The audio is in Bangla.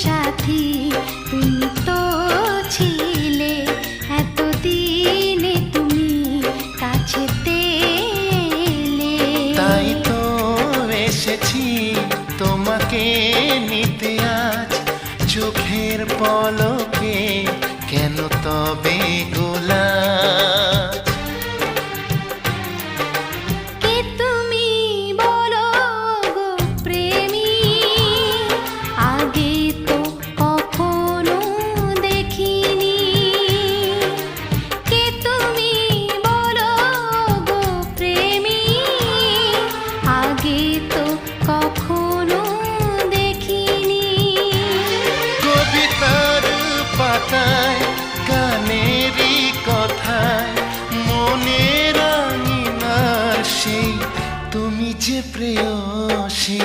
সাথী তুমি তো ছিলে এতদিনে তুমি কাছেতে এলে। তাই তো এসেছি তোমাকে নিতে আজ চোখের পলকে, কেন তবে গোলাপ? কে তুমি বলো গো প্রেমী, আগে তো কখনো দেখিনি। কে তুমি বলো গো প্রেমী, আগে তো কখনো দেখিনি। কবিতার পাতায় গানেরই কথায় মনের আঙিনার সেই তুমি যে প্রেয়সী।